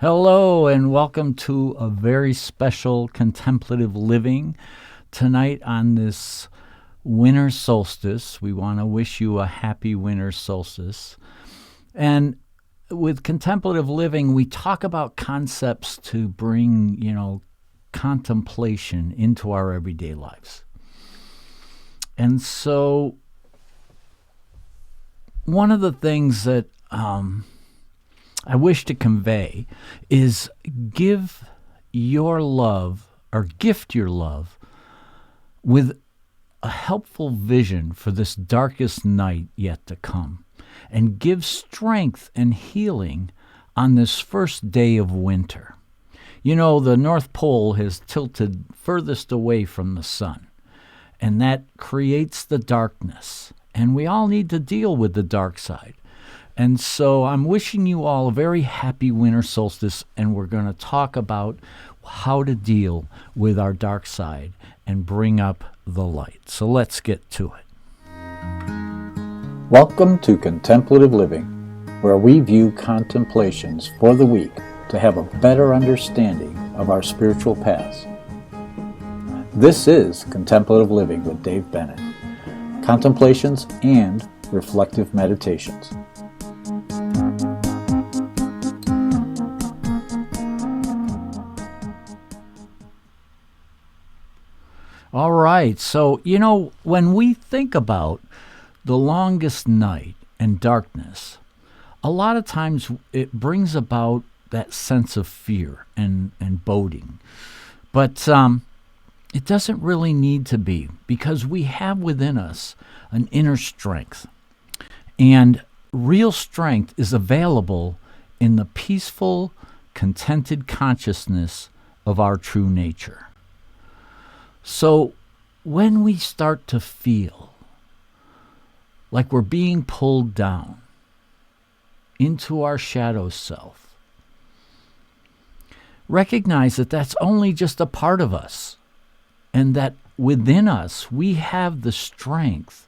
Hello, and welcome to a very special contemplative living. Tonight on this winter solstice, we want to wish you a happy winter solstice. And with contemplative living, we talk about concepts to bring, contemplation into our everyday lives. And so one of the things that I wish to convey is give your love or gift your love with a helpful vision for this darkest night yet to come, and give strength and healing on this first day of winter. You know, the North Pole has tilted furthest away from the sun, and that creates the darkness, and we all need to deal with the dark side. And so I'm wishing you all a very happy winter solstice, and we're going to talk about how to deal with our dark side and bring up the light. So let's get to it. Welcome to Contemplative Living, where we view contemplations for the week to have a better understanding of our spiritual paths. This is Contemplative Living with Dave Bennett, contemplations and reflective meditations. All right, so, when we think about the longest night and darkness, a lot of times it brings about that sense of fear and boding. But it doesn't really need to be, because we have within us an inner strength. And real strength is available in the peaceful, contented consciousness of our true nature. So when we start to feel like we're being pulled down into our shadow self, recognize that that's only just a part of us, and that within us we have the strength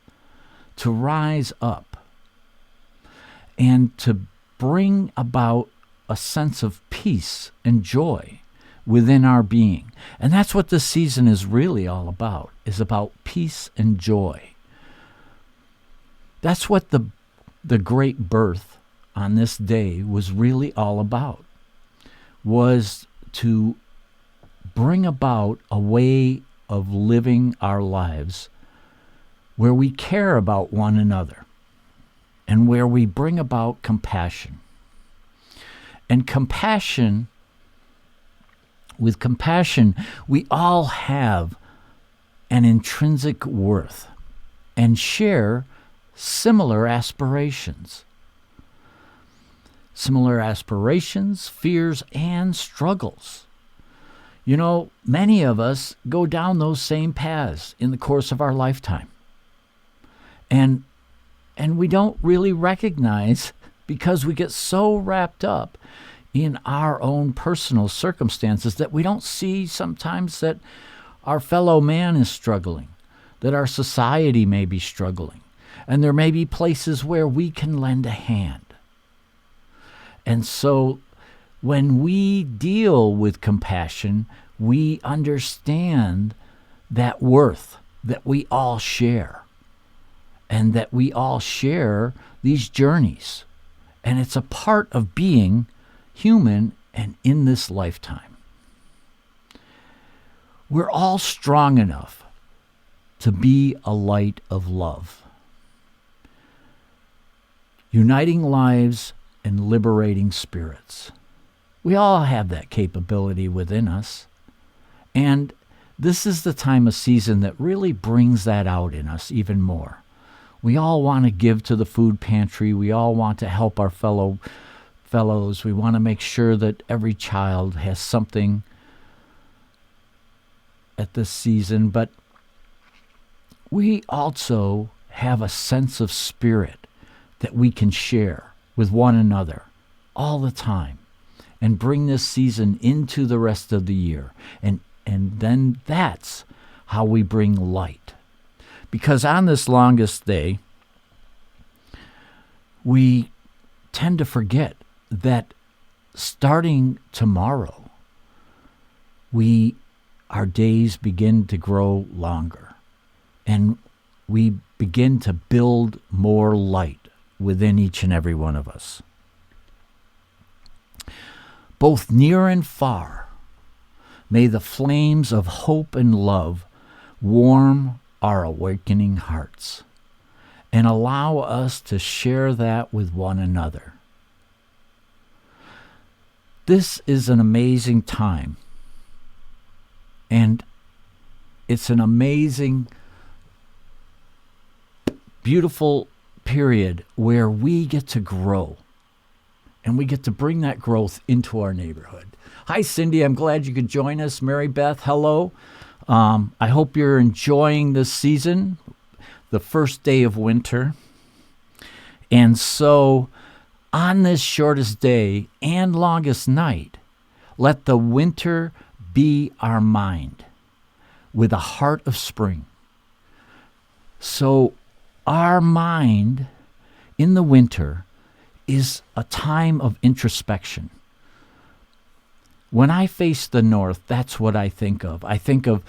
to rise up and to bring about a sense of peace and joy within our being. And that's what this season is really all about, is about peace and joy. That's what the great birth on this day was really all about, was to bring about a way of living our lives where we care about one another and where we bring about compassion. And with compassion, we all have an intrinsic worth and share similar aspirations. Similar aspirations, fears, and struggles. Many of us go down those same paths in the course of our lifetime. And we don't really recognize, because we get so wrapped up in our own personal circumstances, that we don't see sometimes that our fellow man is struggling, that our society may be struggling, and there may be places where we can lend a hand. And so when we deal with compassion, we understand that worth that we all share, and that we all share these journeys. And it's a part of being human and in this lifetime. We're all strong enough to be a light of love, uniting lives and liberating spirits. We all have that capability within us. And this is the time of season that really brings that out in us even more. We all want to give to the food pantry. We all want to help our fellows. We want to make sure that every child has something at this season. But we also have a sense of spirit that we can share with one another all the time, and bring this season into the rest of the year. And then that's how we bring light. Because on this longest day, we tend to forget that starting tomorrow, our days begin to grow longer, and we begin to build more light within each and every one of us. Both near and far, may the flames of hope and love warm our awakening hearts and allow us to share that with one another. This is an amazing time, and it's an amazing, beautiful period where we get to grow, and we get to bring that growth into our neighborhood. Hi, Cindy. I'm glad you could join us. Mary Beth, hello. I hope you're enjoying this season, the first day of winter. And so, on this shortest day and longest night, let the winter be our mind with a heart of spring. So, our mind in the winter is a time of introspection. When I face the north, that's what I think of. I think of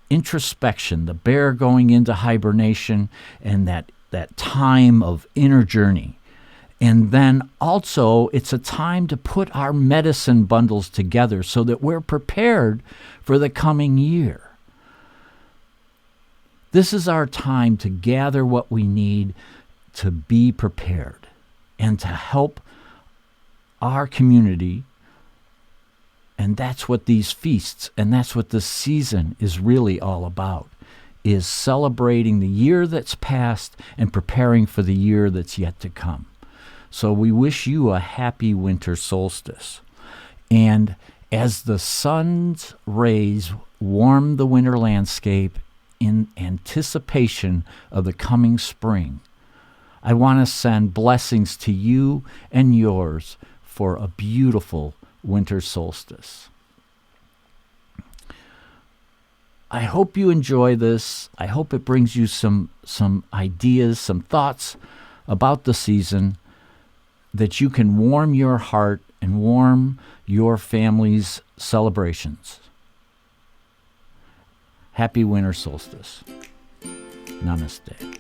introspection, the bear going into hibernation, and that time of inner journey. And then also, it's a time to put our medicine bundles together so that we're prepared for the coming year. This is our time to gather what we need to be prepared and to help our community. And that's what these feasts and that's what this season is really all about, is celebrating the year that's passed and preparing for the year that's yet to come. So we wish you a happy winter solstice. And as the sun's rays warm the winter landscape in anticipation of the coming spring, I want to send blessings to you and yours for a beautiful winter solstice. I hope you enjoy this. I hope it brings you some ideas, some thoughts about the season that you can warm your heart and warm your family's celebrations. Happy winter solstice. Namaste.